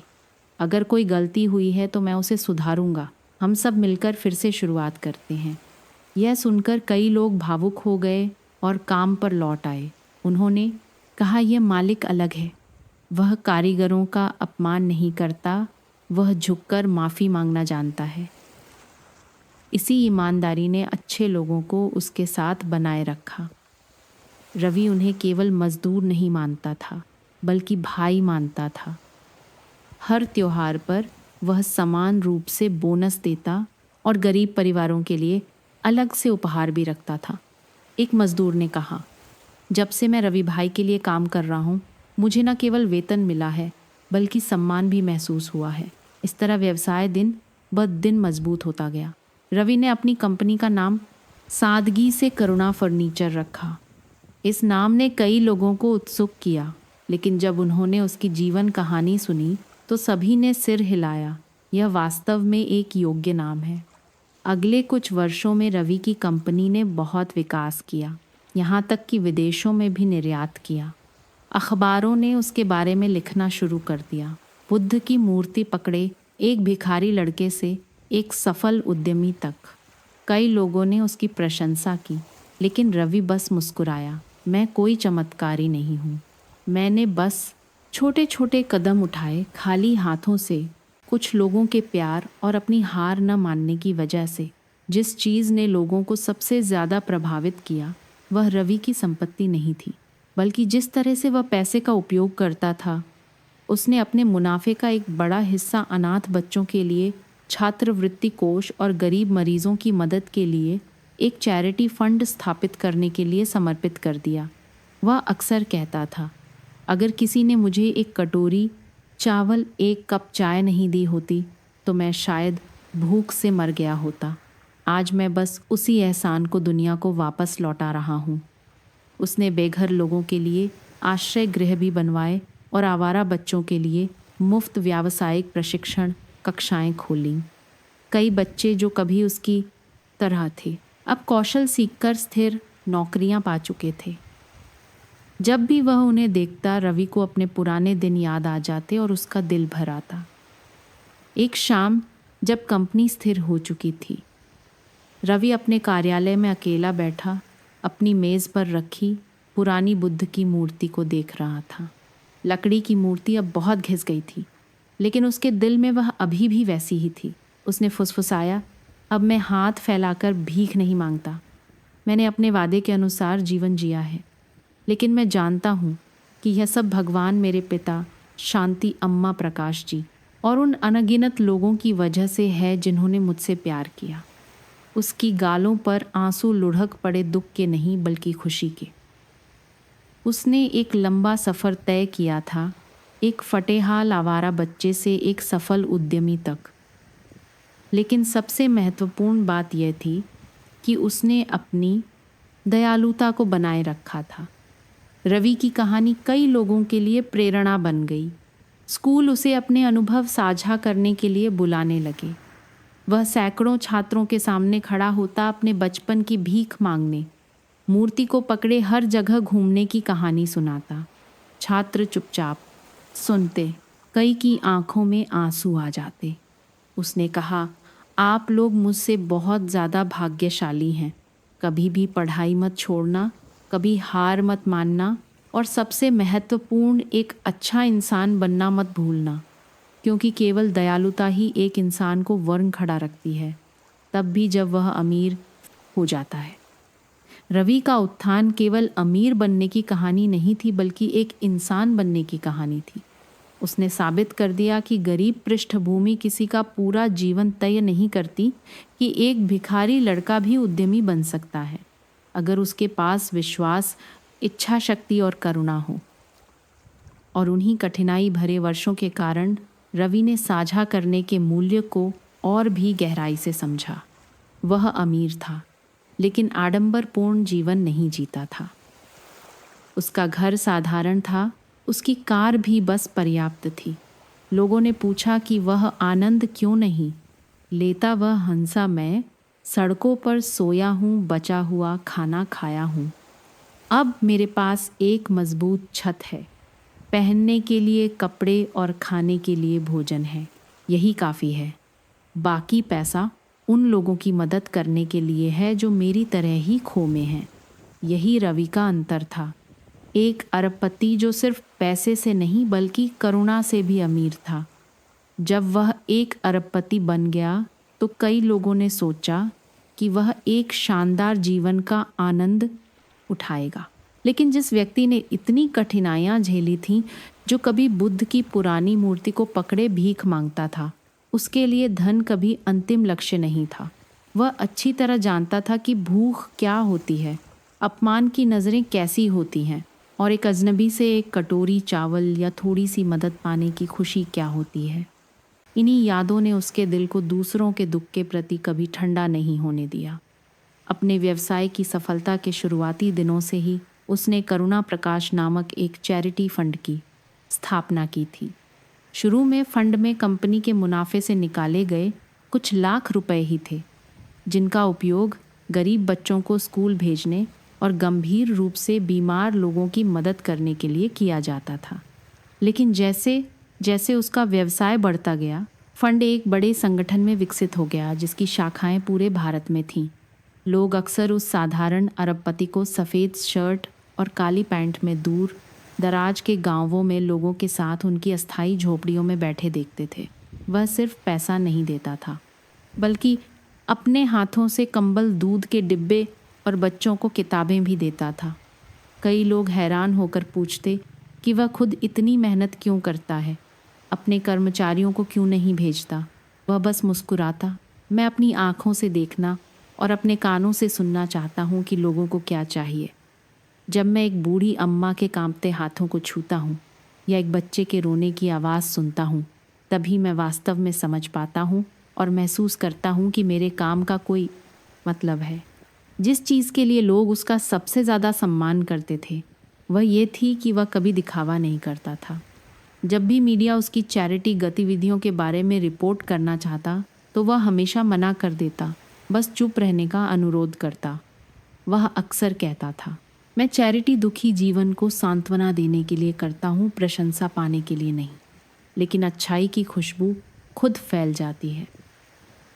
अगर कोई गलती हुई है तो मैं उसे सुधारूंगा। हम सब मिलकर फिर से शुरुआत करते हैं। यह सुनकर कई लोग भावुक हो गए और काम पर लौट आए। उन्होंने कहा, यह मालिक अलग है। वह कारीगरों का अपमान नहीं करता, वह झुककर माफ़ी मांगना जानता है। इसी ईमानदारी ने अच्छे लोगों को उसके साथ बनाए रखा। रवि उन्हें केवल मजदूर नहीं मानता था, बल्कि भाई मानता था। हर त्योहार पर वह समान रूप से बोनस देता और गरीब परिवारों के लिए अलग से उपहार भी रखता था। एक मजदूर ने कहा, जब से मैं रवि भाई के लिए काम कर रहा हूँ, मुझे न केवल वेतन मिला है, बल्कि सम्मान भी महसूस हुआ है। इस तरह व्यवसाय दिन ब दिन मजबूत होता गया। रवि ने अपनी कंपनी का नाम सादगी से करुणा फर्नीचर रखा। इस नाम ने कई लोगों को उत्सुक किया, लेकिन जब उन्होंने उसकी जीवन कहानी सुनी तो सभी ने सिर हिलाया। यह वास्तव में एक योग्य नाम है। अगले कुछ वर्षों में रवि की कंपनी ने बहुत विकास किया, यहाँ तक कि विदेशों में भी निर्यात किया। अखबारों ने उसके बारे में लिखना शुरू कर दिया। बुद्ध की मूर्ति पकड़े एक भिखारी लड़के से एक सफल उद्यमी तक कई लोगों ने उसकी प्रशंसा की, लेकिन रवि बस मुस्कुराया। मैं कोई चमत्कारी नहीं हूँ। मैंने बस छोटे छोटे कदम उठाए, खाली हाथों से, कुछ लोगों के प्यार और अपनी हार न मानने की वजह से। जिस चीज़ ने लोगों को सबसे ज़्यादा प्रभावित किया वह रवि की संपत्ति नहीं थी, बल्कि जिस तरह से वह पैसे का उपयोग करता था। उसने अपने मुनाफे का एक बड़ा हिस्सा अनाथ बच्चों के लिए, छात्रवृत्ति कोष और गरीब मरीजों की मदद के लिए एक चैरिटी फंड स्थापित करने के लिए समर्पित कर दिया। वह अक्सर कहता था, अगर किसी ने मुझे एक कटोरी चावल, एक कप चाय नहीं दी होती तो मैं शायद भूख से मर गया होता। आज मैं बस उसी एहसान को दुनिया को वापस लौटा रहा हूँ। उसने बेघर लोगों के लिए आश्रय गृह भी बनवाए और आवारा बच्चों के लिए मुफ्त व्यावसायिक प्रशिक्षण कक्षाएं खोलीं। कई बच्चे जो कभी उसकी तरह थे, अब कौशल सीखकर स्थिर नौकरियां पा चुके थे। जब भी वह उन्हें देखता, रवि को अपने पुराने दिन याद आ जाते और उसका दिल भर आता। एक शाम जब कंपनी स्थिर हो चुकी थी, रवि अपने कार्यालय में अकेला बैठा अपनी मेज़ पर रखी पुरानी बुद्ध की मूर्ति को देख रहा था। लकड़ी की मूर्ति अब बहुत घिस गई थी, लेकिन उसके दिल में वह अभी भी वैसी ही थी। उसने फुसफुसाया, अब मैं हाथ फैलाकर भीख नहीं मांगता। मैंने अपने वादे के अनुसार जीवन जिया है, लेकिन मैं जानता हूँ कि यह सब भगवान, मेरे पिता शांति अम्मा प्रकाश जी और उन अनगिनत लोगों की वजह से है जिन्होंने मुझसे प्यार किया। उसकी गालों पर आंसू लुढ़क पड़े, दुख के नहीं बल्कि खुशी के। उसने एक लंबा सफ़र तय किया था, एक फटेहाल आवारा बच्चे से एक सफल उद्यमी तक। लेकिन सबसे महत्वपूर्ण बात यह थी कि उसने अपनी दयालुता को बनाए रखा था। रवि की कहानी कई लोगों के लिए प्रेरणा बन गई। स्कूल उसे अपने अनुभव साझा करने के लिए बुलाने लगे। वह सैकड़ों छात्रों के सामने खड़ा होता, अपने बचपन की भीख मांगने, मूर्ति को पकड़े हर जगह घूमने की कहानी सुनाता। छात्र चुपचाप सुनते, कई की आंखों में आंसू आ जाते। उसने कहा, आप लोग मुझसे बहुत ज़्यादा भाग्यशाली हैं। कभी भी पढ़ाई मत छोड़ना, कभी हार मत मानना और सबसे महत्वपूर्ण एक अच्छा इंसान बनना मत भूलना, क्योंकि केवल दयालुता ही एक इंसान को वर्ण खड़ा रखती है, तब भी जब वह अमीर हो जाता है। रवि का उत्थान केवल अमीर बनने की कहानी नहीं थी, बल्कि एक इंसान बनने की कहानी थी। उसने साबित कर दिया कि गरीब पृष्ठभूमि किसी का पूरा जीवन तय नहीं करती, कि एक भिखारी लड़का भी उद्यमी बन सकता है अगर उसके पास विश्वास, इच्छा शक्ति और करुणा हो। और उन्हीं कठिनाई भरे वर्षों के कारण रवि ने साझा करने के मूल्य को और भी गहराई से समझा। वह अमीर था, लेकिन आडंबरपूर्ण जीवन नहीं जीता था। उसका घर साधारण था, उसकी कार भी बस पर्याप्त थी। लोगों ने पूछा कि वह आनंद क्यों नहीं लेता। वह हंसा, मैं सड़कों पर सोया हूँ, बचा हुआ खाना खाया हूँ। अब मेरे पास एक मजबूत छत है, पहनने के लिए कपड़े और खाने के लिए भोजन है। यही काफ़ी है। बाकी पैसा उन लोगों की मदद करने के लिए है जो मेरी तरह ही खो में हैं। यही रवि का अंतर था। एक अरबपति जो सिर्फ पैसे से नहीं बल्कि करुणा से भी अमीर था। जब वह एक अरबपति बन गया तो कई लोगों ने सोचा कि वह एक शानदार जीवन का आनंद उठाएगा। लेकिन जिस व्यक्ति ने इतनी कठिनाइयां झेली थीं, जो कभी बुद्ध की पुरानी मूर्ति को पकड़े भीख मांगता था, उसके लिए धन कभी अंतिम लक्ष्य नहीं था। वह अच्छी तरह जानता था कि भूख क्या होती है, अपमान की नज़रें कैसी होती हैं, और एक अजनबी से एक कटोरी चावल या थोड़ी सी मदद पाने की खुशी क्या होती है। इन्हीं यादों ने उसके दिल को दूसरों के दुख के प्रति कभी ठंडा नहीं होने दिया। अपने व्यवसाय की सफलता के शुरुआती दिनों से ही उसने करुणा प्रकाश नामक एक चैरिटी फंड की स्थापना की थी। शुरू में फंड में कंपनी के मुनाफे से निकाले गए कुछ लाख रुपए ही थे, जिनका उपयोग गरीब बच्चों को स्कूल भेजने और गंभीर रूप से बीमार लोगों की मदद करने के लिए किया जाता था। लेकिन जैसे जैसे उसका व्यवसाय बढ़ता गया, फंड एक बड़े संगठन में विकसित हो गया, जिसकी शाखाएं पूरे भारत में थीं। लोग अक्सर उस साधारण अरबपति को सफ़ेद शर्ट और काली पैंट में दूर दराज के गांवों में लोगों के साथ उनकी अस्थायी झोपड़ियों में बैठे देखते थे। वह सिर्फ पैसा नहीं देता था, बल्कि अपने हाथों से कंबल, दूध के डिब्बे और बच्चों को किताबें भी देता था। कई लोग हैरान होकर पूछते कि वह खुद इतनी मेहनत क्यों करता है, अपने कर्मचारियों को क्यों नहीं भेजता। वह बस मुस्कुराता, मैं अपनी आँखों से देखना और अपने कानों से सुनना चाहता हूँ कि लोगों को क्या चाहिए। जब मैं एक बूढ़ी अम्मा के कांपते हाथों को छूता हूँ या एक बच्चे के रोने की आवाज़ सुनता हूँ, तभी मैं वास्तव में समझ पाता हूँ और महसूस करता हूँ कि मेरे काम का कोई मतलब है। जिस चीज़ के लिए लोग उसका सबसे ज़्यादा सम्मान करते थे, वह ये थी कि वह कभी दिखावा नहीं करता था। जब भी मीडिया उसकी चैरिटी गतिविधियों के बारे में रिपोर्ट करना चाहता, तो वह हमेशा मना कर देता, बस चुप रहने का अनुरोध करता। वह अक्सर कहता था, मैं चैरिटी दुखी जीवन को सांत्वना देने के लिए करता हूँ, प्रशंसा पाने के लिए नहीं। लेकिन अच्छाई की खुशबू खुद फैल जाती है।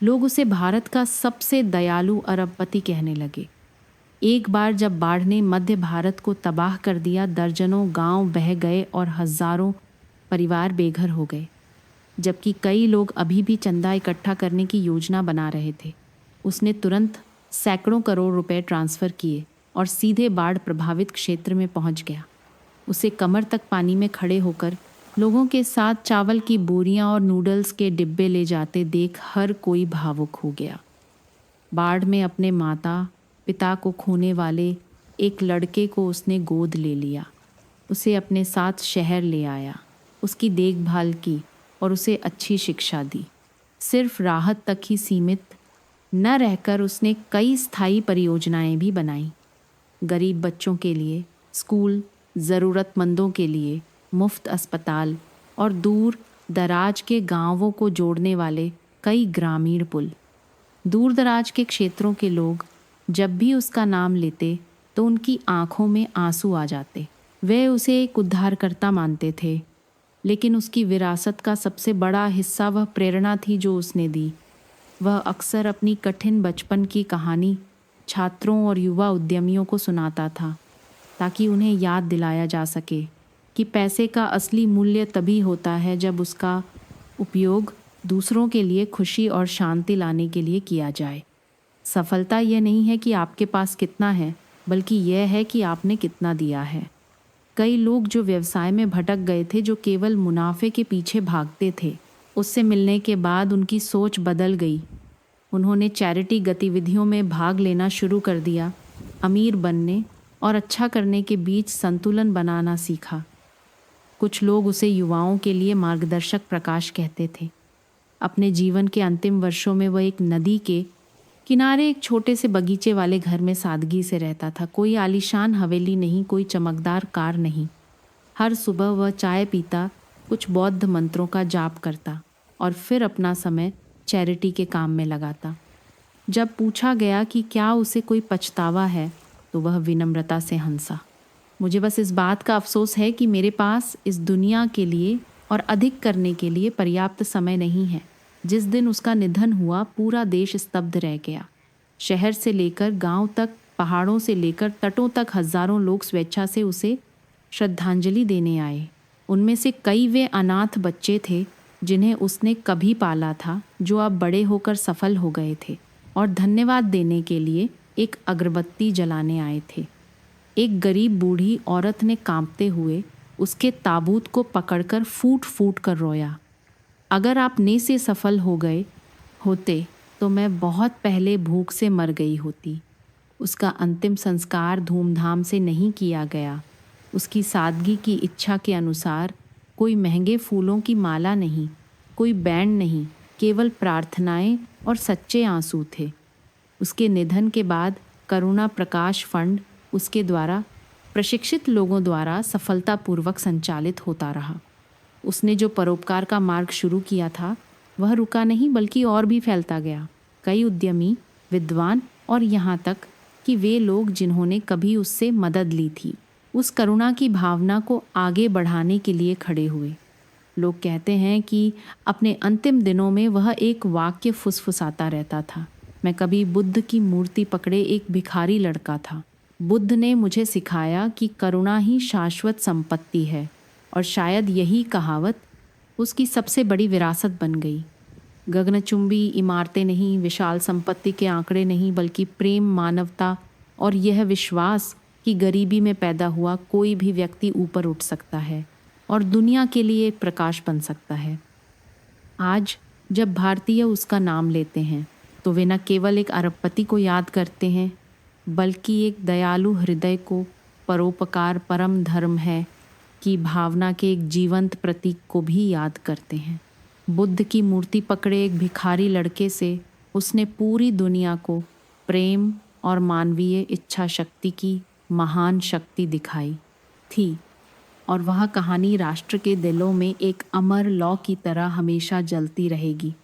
लोग उसे भारत का सबसे दयालु अरबपति कहने लगे। एक बार जब बाढ़ ने मध्य भारत को तबाह कर दिया, दर्जनों गांव बह गए और हजारों परिवार बेघर हो गए। जबकि कई लोग अभी भी चंदा इकट्ठा करने की योजना बना रहे थे, उसने तुरंत सैकड़ों करोड़ रुपए ट्रांसफ़र किए और सीधे बाढ़ प्रभावित क्षेत्र में पहुंच गया। उसे कमर तक पानी में खड़े होकर लोगों के साथ चावल की बोरियां और नूडल्स के डिब्बे ले जाते देख हर कोई भावुक हो गया। बाढ़ में अपने माता पिता को खोने वाले एक लड़के को उसने गोद ले लिया, उसे अपने साथ शहर ले आया, उसकी देखभाल की और उसे अच्छी शिक्षा दी। सिर्फ राहत तक ही सीमित न रहकर उसने कई स्थायी परियोजनाएं भी बनाईं। गरीब बच्चों के लिए स्कूल, ज़रूरतमंदों के लिए मुफ्त अस्पताल और दूर दराज के गांवों को जोड़ने वाले कई ग्रामीण पुल। दूर दराज के क्षेत्रों के लोग जब भी उसका नाम लेते तो उनकी आंखों में आंसू आ जाते। वे उसे एक उद्धारकर्ता मानते थे, लेकिन उसकी विरासत का सबसे बड़ा हिस्सा वह प्रेरणा थी जो उसने दी। वह अक्सर अपनी कठिन बचपन की कहानी छात्रों और युवा उद्यमियों को सुनाता था, ताकि उन्हें याद दिलाया जा सके कि पैसे का असली मूल्य तभी होता है जब उसका उपयोग दूसरों के लिए खुशी और शांति लाने के लिए किया जाए। सफलता यह नहीं है कि आपके पास कितना है, बल्कि यह है कि आपने कितना दिया है। कई लोग जो व्यवसाय में भटक गए थे, जो केवल मुनाफे के पीछे भागते थे, उससे मिलने के बाद उनकी सोच बदल गई। उन्होंने चैरिटी गतिविधियों में भाग लेना शुरू कर दिया, अमीर बनने और अच्छा करने के बीच संतुलन बनाना सीखा। कुछ लोग उसे युवाओं के लिए मार्गदर्शक प्रकाश कहते थे। अपने जीवन के अंतिम वर्षों में वह एक नदी के किनारे एक छोटे से बगीचे वाले घर में सादगी से रहता था। कोई आलीशान हवेली नहीं, कोई चमकदार कार नहीं। हर सुबह वह चाय पीता, कुछ बौद्ध मंत्रों का जाप करता और फिर अपना समय चैरिटी के काम में लगाता। जब पूछा गया कि क्या उसे कोई पछतावा है तो वह विनम्रता से हंसा। मुझे बस इस बात का अफसोस है कि मेरे पास इस दुनिया के लिए और अधिक करने के लिए पर्याप्त समय नहीं है। जिस दिन उसका निधन हुआ पूरा देश स्तब्ध रह गया। शहर से लेकर गांव तक, पहाड़ों से लेकर तटों तक हजारों लोग स्वेच्छा से उसे श्रद्धांजलि देने आए। उनमें से कई वे अनाथ बच्चे थे जिन्हें उसने कभी पाला था, जो अब बड़े होकर सफल हो गए थे और धन्यवाद देने के लिए एक अगरबत्ती जलाने आए थे। एक गरीब बूढ़ी औरत ने कांपते हुए उसके ताबूत को पकड़कर फूट फूट कर रोया। अगर आप ने से सफल हो गए होते तो मैं बहुत पहले भूख से मर गई होती। उसका अंतिम संस्कार धूमधाम से नहीं किया गया। उसकी सादगी की इच्छा के अनुसार कोई महंगे फूलों की माला नहीं, कोई बैंड नहीं, केवल प्रार्थनाएं और सच्चे आंसू थे। उसके निधन के बाद करुणा प्रकाश फंड उसके द्वारा प्रशिक्षित लोगों द्वारा सफलतापूर्वक संचालित होता रहा। उसने जो परोपकार का मार्ग शुरू किया था वह रुका नहीं, बल्कि और भी फैलता गया। कई उद्यमी, विद्वान और यहाँ तक कि वे लोग जिन्होंने कभी उससे मदद ली थी, उस करुणा की भावना को आगे बढ़ाने के लिए खड़े हुए। लोग कहते हैं कि अपने अंतिम दिनों में वह एक वाक्य फुसफुसाता रहता था। मैं कभी बुद्ध की मूर्ति पकड़े एक भिखारी लड़का था। बुद्ध ने मुझे सिखाया कि करुणा ही शाश्वत संपत्ति है, और शायद यही कहावत उसकी सबसे बड़ी विरासत बन गई। गगनचुंबी इमारतें नहीं, विशाल संपत्ति के आंकड़े नहीं, बल्कि प्रेम, मानवता और यह विश्वास कि गरीबी में पैदा हुआ कोई भी व्यक्ति ऊपर उठ सकता है और दुनिया के लिए एक प्रकाश बन सकता है। आज जब भारतीय उसका नाम लेते हैं तो वे न केवल एक अरबपति को याद करते हैं, बल्कि एक दयालु हृदय को, परोपकार परम धर्म है की भावना के एक जीवंत प्रतीक को भी याद करते हैं। बुद्ध की मूर्ति पकड़े एक भिखारी लड़के से उसने पूरी दुनिया को प्रेम और मानवीय इच्छा शक्ति की महान शक्ति दिखाई थी, और वह कहानी राष्ट्र के दिलों में एक अमर लौ की तरह हमेशा जलती रहेगी।